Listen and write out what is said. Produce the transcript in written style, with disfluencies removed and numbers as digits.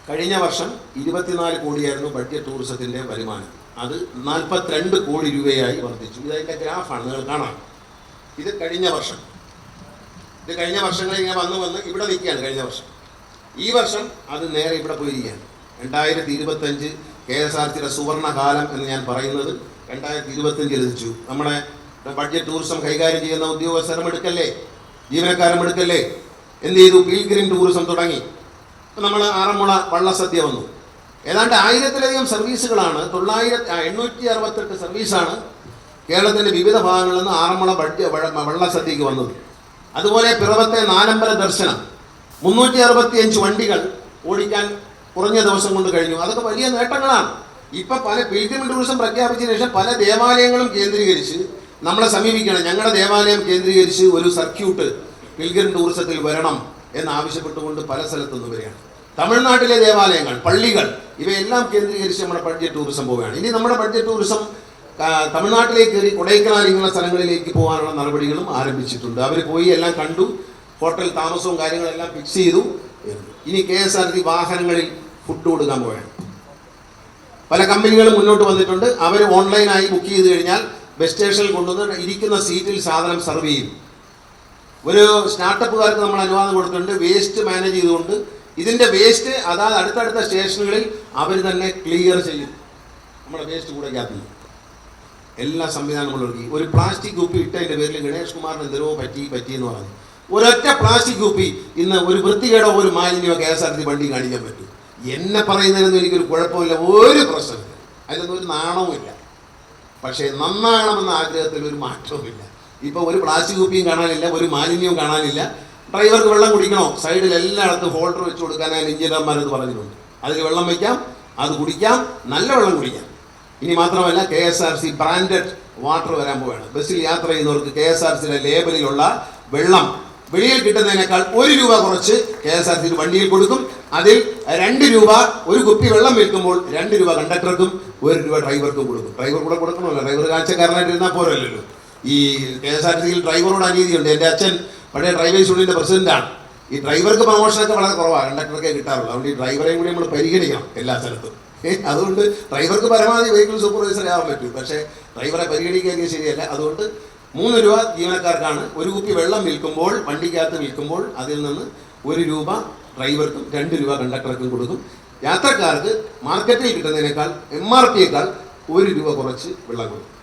കഴിഞ്ഞ വർഷം 24 കോടിയായിരുന്നു ബഡ്ജറ്റ് ടൂറിസത്തിൻ്റെ വരുമാനം. അത് 42 കോടി രൂപയായി വർദ്ധിച്ചു. ഇതതിൻ്റെ ഗ്രാഫാണ്, നിങ്ങൾ കാണാം. ഇത് കഴിഞ്ഞ വർഷം. ഇത് കഴിഞ്ഞ വർഷങ്ങളിൽ ഇങ്ങനെ വന്ന് ഇവിടെ നിൽക്കുകയാണ് കഴിഞ്ഞ വർഷം. ഈ വർഷം അത് നേരെ ഇവിടെ പോയിരിക്കുകയാണ്. 2025 KSRTCയുടെ സുവർണകാലം എന്ന് ഞാൻ പറയുന്നത് 2025 ലഭിച്ചു. നമ്മുടെ ബഡ്ജറ്റ് ടൂറിസം കൈകാര്യം ചെയ്യുന്ന ഉദ്യോഗസ്ഥരും എടുക്കല്ലേ, ജീവനക്കാരും എടുക്കല്ലേ. എന്ത് ചെയ്തു? പിൽഗ്രിം ടൂറിസം തുടങ്ങി. നമ്മൾ ആറന്മുള വള്ളസദ്യ വന്നു. ഏതാണ്ട് 1000-ലധികം സർവീസുകളാണ്, 868 സർവീസാണ് കേരളത്തിൻ്റെ വിവിധ ഭാഗങ്ങളിൽ നിന്ന് ആറന്മുള വള്ളസദ്യക്ക് വന്നത്. അതുപോലെ പിറവത്തെ നാലമ്പല ദർശനം 365 വണ്ടികൾ ഓടിക്കാൻ കുറഞ്ഞ ദിവസം കൊണ്ട് കഴിഞ്ഞു. അതൊക്കെ വലിയ നേട്ടങ്ങളാണ്. ഇപ്പം പല പിൽഗ്രിം ടൂറിസം പ്രഖ്യാപിച്ചതിന് ശേഷം പല ദേവാലയങ്ങളും കേന്ദ്രീകരിച്ച് നമ്മളെ സമീപിക്കണം. ഞങ്ങളുടെ ദേവാലയം കേന്ദ്രീകരിച്ച് ഒരു സർക്യൂട്ട് പിൽഗ്രിം ടൂറിസത്തിൽ വരണം എന്നാവശ്യപ്പെട്ടുകൊണ്ട് പല സ്ഥലത്തുനിന്ന് വരികയാണ്. തമിഴ്നാട്ടിലെ ദേവാലയങ്ങൾ, പള്ളികൾ, ഇവയെല്ലാം കേന്ദ്രീകരിച്ച് നമ്മുടെ ബഡ്ജറ്റ് ടൂറിസം പോവുകയാണ്. ഇനി നമ്മുടെ ബഡ്ജറ്റ് ടൂറിസം തമിഴ്നാട്ടിലേക്ക് കയറി കൊടൈക്കനാൽ ഇങ്ങനെയുള്ള സ്ഥലങ്ങളിലേക്ക് പോകാനുള്ള നടപടികളും ആരംഭിച്ചിട്ടുണ്ട്. അവർ പോയി എല്ലാം കണ്ടു, ഹോട്ടൽ താമസവും കാര്യങ്ങളെല്ലാം ഫിക്സ് ചെയ്തു. ഇനി KSRTC വാഹനങ്ങളിൽ ഫുഡ് കൊടുക്കാൻ പോവുകയാണ്. പല കമ്പനികളും മുന്നോട്ട് വന്നിട്ടുണ്ട്. അവർ ഓൺലൈനായി ബുക്ക് ചെയ്ത് കഴിഞ്ഞാൽ ബസ് സ്റ്റേഷനിൽ കൊണ്ടുവന്ന് ഇരിക്കുന്ന സീറ്റിൽ സാധനം സെർവ് ചെയ്യും. ഒരു സ്റ്റാർട്ടപ്പുകാർക്ക് നമ്മൾ അനുവാദം കൊടുത്തിട്ടുണ്ട്. വേസ്റ്റ് മാനേജ് ചെയ്തുകൊണ്ട് ഇതിൻ്റെ വേസ്റ്റ് അതായത് അടുത്തടുത്ത സ്റ്റേഷനുകളിൽ അവർ തന്നെ ക്ലിയർ ചെയ്യും. നമ്മുടെ വേസ്റ്റ് കൂടെ കാത്തി എല്ലാ സംവിധാനങ്ങളും ഒരുക്കി. ഒരു പ്ലാസ്റ്റിക് കുപ്പി ഇട്ടതിൻ്റെ പേരിൽ ഗണേഷ് കുമാറിന് എന്തെല്ലോ പറ്റിയെന്ന് പറഞ്ഞു. ഒരൊറ്റ പ്ലാസ്റ്റിക് കുപ്പി ഇന്ന് ഒരു വൃത്തികേടോ ഒരു മാലിന്യമോ KSRTC വണ്ടി കാണിക്കാൻ പറ്റും. എന്നെ പറയുന്നതിനൊന്നും എനിക്കൊരു കുഴപ്പമില്ല, ഒരു പ്രശ്നമില്ല, അതിലൊന്നും ഒരു നാണവുമില്ല. പക്ഷേ നന്നാകണമെന്ന ആഗ്രഹത്തിൽ ഒരു മാറ്റവുമില്ല. ഇപ്പോൾ ഒരു പ്ലാസ്റ്റിക് കുപ്പിയും കാണാനില്ല, ഒരു മാലിന്യവും കാണാനില്ല. ഡ്രൈവർക്ക് വെള്ളം കുടിക്കണോ, സൈഡിൽ എല്ലായിടത്തും ഹോൾഡർ വെച്ച് കൊടുക്കാനായി എഞ്ചിനീയർമാരെന്ന് പറഞ്ഞിട്ടുണ്ട്. അതിൽ വെള്ളം വയ്ക്കാം, അത് കുടിക്കാം, നല്ല വെള്ളം കുടിക്കാം. ഇനി മാത്രമല്ല KSRTC ബ്രാൻഡഡ് വാട്ടർ വരാൻ പോവുകയാണ്. ബസ്സിൽ യാത്ര ചെയ്യുന്നവർക്ക് KSRTCയുടെ ലേബലിലുള്ള വെള്ളം വെളിയിൽ കിട്ടുന്നതിനേക്കാൾ 1 രൂപ കുറച്ച് KSRTC വണ്ടിയിൽ കൊടുക്കും. അതിൽ 2 രൂപ ഒരു കുപ്പി വെള്ളം വിൽക്കുമ്പോൾ 2 രൂപ കണ്ടക്ടർക്കും 1 രൂപ ഡ്രൈവർക്കും കൊടുക്കും. ഡ്രൈവർ കൂടെ കൊടുക്കണമല്ലോ, ഡ്രൈവർ കാഴ്ചക്കാരനായിട്ടിരുന്നാൽ പോരല്ലോ. ഈ KSRTCയിൽ ഡ്രൈവറോട് അനീതിയുണ്ട്. എൻ്റെ അച്ഛൻ പഴയ ഡ്രൈവേഴ്സ് യൂണിയൻ്റെ പ്രസിഡന്റാണ്. ഈ ഡ്രൈവർക്ക് പ്രമോഷനൊക്കെ വളരെ കുറവാണ്, കണ്ടക്ടറൊക്കെ കിട്ടാറുള്ളൂ. അതുകൊണ്ട് ഈ ഡ്രൈവറെയും കൂടി നമ്മൾ പരിഗണിക്കണം എല്ലാ സ്ഥലത്തും. അതുകൊണ്ട് ഡ്രൈവർക്ക് പരമാവധി വെഹിക്കിൾ സൂപ്പർവൈസറെ ആവാൻ പറ്റും, പക്ഷേ ഡ്രൈവറെ പരിഗണിക്കുകയൊക്കെ ശരിയല്ല. അതുകൊണ്ട് 3 രൂപ ജീവനക്കാർക്കാണ്. ഒരു കുപ്പി വെള്ളം വിൽക്കുമ്പോൾ, വണ്ടിക്കകത്ത് വിൽക്കുമ്പോൾ അതിൽ നിന്ന് 1 രൂപ ഡ്രൈവർക്കും 2 രൂപ കണ്ടക്ടർക്കും കൊടുക്കും. യാത്രക്കാർക്ക് മാർക്കറ്റിൽ കിട്ടുന്നതിനേക്കാൾ MRP 1 രൂപ കുറച്ച് വെള്ളം കൊടുക്കും.